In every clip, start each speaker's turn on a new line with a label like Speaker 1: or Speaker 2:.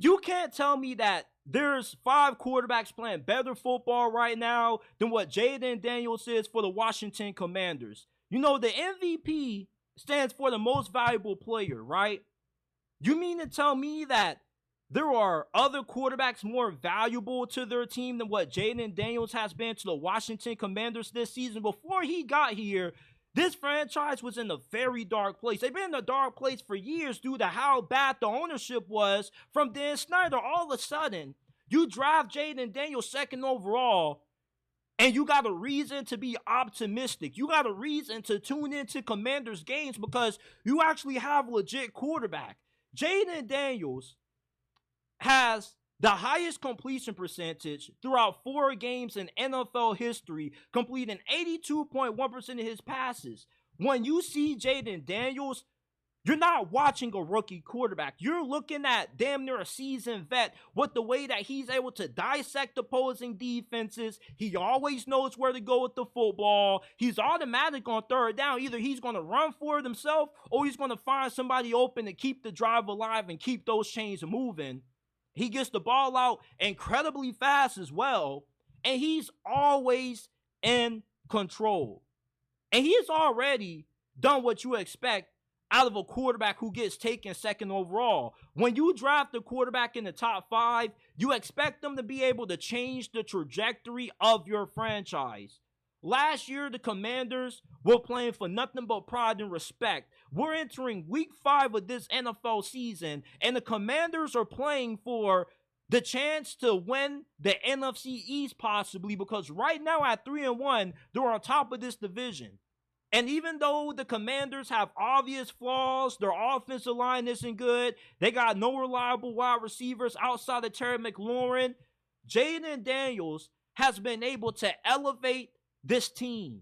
Speaker 1: You can't tell me that there's 5 quarterbacks playing better football right now than what Jayden Daniels is for the Washington Commanders. You know, the MVP stands for the most valuable player, right? You mean to tell me that there are other quarterbacks more valuable to their team than what Jayden Daniels has been to the Washington Commanders this season? Before he got here, this franchise was in a very dark place. They've been in a dark place for years due to how bad the ownership was from Dan Snyder. All of a sudden, you draft Jayden Daniels second overall, and you got a reason to be optimistic. You got a reason to tune into Commanders games because you actually have a legit quarterback. Jayden Daniels has the highest completion percentage throughout 4 games in NFL history, completing 82.1% of his passes. When you see Jayden Daniels, you're not watching a rookie quarterback. You're looking at damn near a seasoned vet with the way that he's able to dissect opposing defenses. He always knows where to go with the football. He's automatic on third down. Either he's going to run for it himself or he's going to find somebody open to keep the drive alive and keep those chains moving. He gets the ball out incredibly fast as well, and he's always in control. And he has already done what you expect out of a quarterback who gets taken second overall. When you draft a quarterback in the top 5, you expect them to be able to change the trajectory of your franchise. Last year, the Commanders were playing for nothing but pride and respect. We're entering week 5 of this NFL season, and the Commanders are playing for the chance to win the NFC East possibly, because right now at 3-1, they're on top of this division. And even though the Commanders have obvious flaws, their offensive line isn't good, they got no reliable wide receivers outside of Terry McLaurin, Jayden Daniels has been able to elevate this team.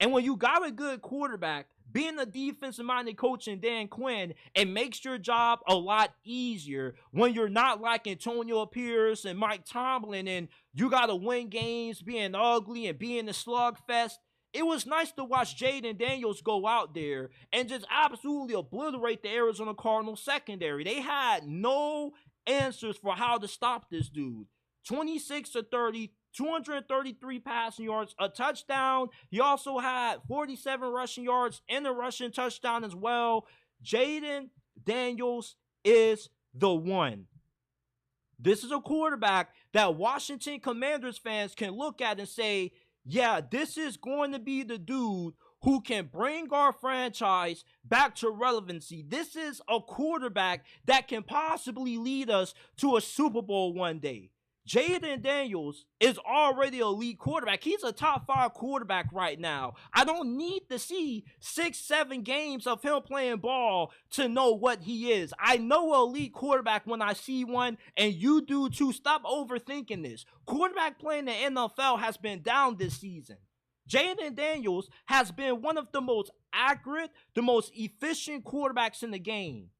Speaker 1: And when you got a good quarterback, being a defensive-minded coach in Dan Quinn, it makes your job a lot easier when you're not like Antonio Pierce and Mike Tomlin and you got to win games being ugly and being a slugfest. It was nice to watch Jayden Daniels go out there and just absolutely obliterate the Arizona Cardinals secondary. They had no answers for how to stop this dude. 26-30, 233 passing yards, a touchdown. He also had 47 rushing yards and a rushing touchdown as well. Jayden Daniels is the one. This is a quarterback that Washington Commanders fans can look at and say, yeah, this is going to be the dude who can bring our franchise back to relevancy. This is a quarterback that can possibly lead us to a Super Bowl one day. Jayden Daniels is already an elite quarterback. He's a top 5 quarterback right now. I don't need to see 6-7 games of him playing ball to know what he is. I know an elite quarterback when I see one, and you do too. Stop overthinking this. Quarterback playing in the NFL has been down this season. Jayden Daniels has been one of the most accurate, the most efficient quarterbacks in the game.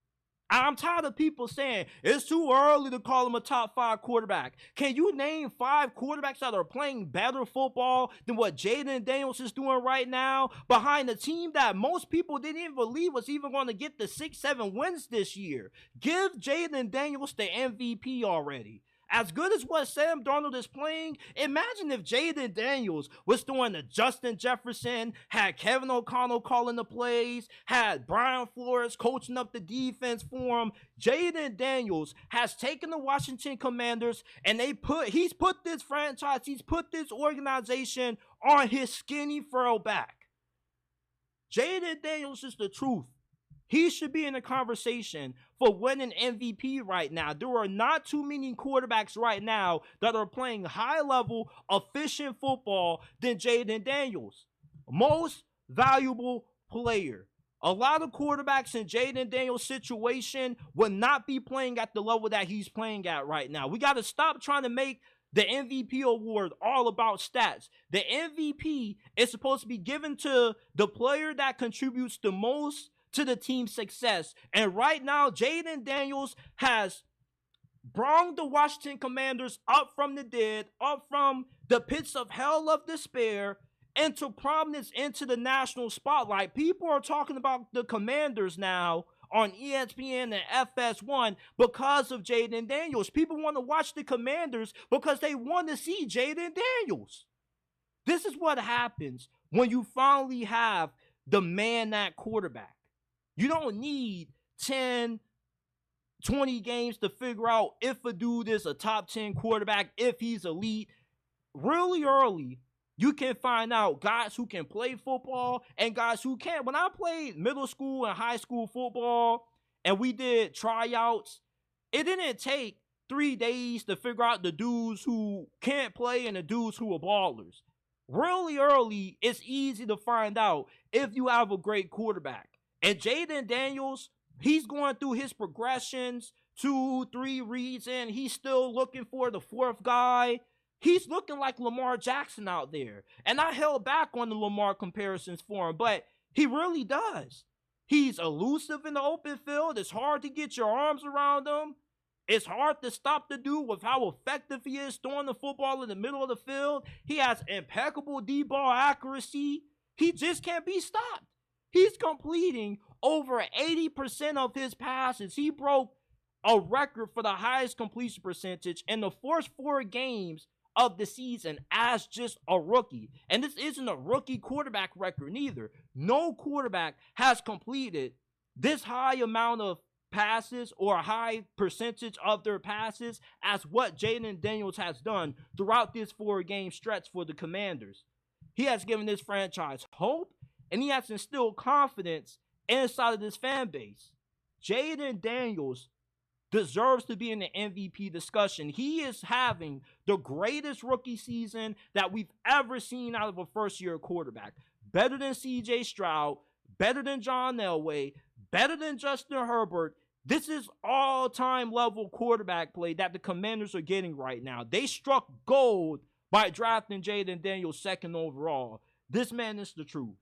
Speaker 1: I'm tired of people saying it's too early to call him a top 5 quarterback. Can you name 5 quarterbacks that are playing better football than what Jayden Daniels is doing right now behind a team that most people didn't even believe was even going to get the 6-7 wins this year? Give Jayden Daniels the MVP already. As good as what Sam Darnold is playing, imagine if Jayden Daniels was doing the Justin Jefferson, had Kevin O'Connell calling the plays, had Brian Flores coaching up the defense for him. Jayden Daniels has taken the Washington Commanders and he's put this franchise, he's put this organization on his skinny frail back. Jayden Daniels is the truth. He should be in the conversation for winning MVP right now. There are not too many quarterbacks right now that are playing high-level, efficient football than Jayden Daniels. Most valuable player. A lot of quarterbacks in Jayden Daniels' situation would not be playing at the level that he's playing at right now. We got to stop trying to make the MVP award all about stats. The MVP is supposed to be given to the player that contributes the most to the team's success. And right now, Jayden Daniels has brought the Washington Commanders up from the dead, up from the pits of hell of despair, into prominence, into the national spotlight. People are talking about the Commanders now on ESPN and FS1 because of Jayden Daniels. People want to watch the Commanders because they want to see Jayden Daniels. This is what happens when you finally have the man at quarterback. You don't need 10, 20 games to figure out if a dude is a top 10 quarterback, if he's elite. Really early, you can find out guys who can play football and guys who can't. When I played middle school and high school football and we did tryouts, it didn't take 3 days to figure out the dudes who can't play and the dudes who are ballers. Really early, it's easy to find out if you have a great quarterback. And Jayden Daniels, he's going through his progressions, 2, 3 reads in. He's still looking for the fourth guy. He's looking like Lamar Jackson out there. And I held back on the Lamar comparisons for him, but he really does. He's elusive in the open field. It's hard to get your arms around him. It's hard to stop the dude with how effective he is throwing the football in the middle of the field. He has impeccable D-ball accuracy. He just can't be stopped. He's completing over 80% of his passes. He broke a record for the highest completion percentage in the first 4 games of the season as just a rookie. And this isn't a rookie quarterback record neither. No quarterback has completed this high amount of passes or a high percentage of their passes as what Jayden Daniels has done throughout this 4-game stretch for the Commanders. He has given this franchise hope, and he has instilled confidence inside of this fan base. Jayden Daniels deserves to be in the MVP discussion. He is having the greatest rookie season that we've ever seen out of a first-year quarterback. Better than C.J. Stroud, better than John Elway, better than Justin Herbert. This is all-time level quarterback play that the Commanders are getting right now. They struck gold by drafting Jayden Daniels 2nd overall. This man is the truth.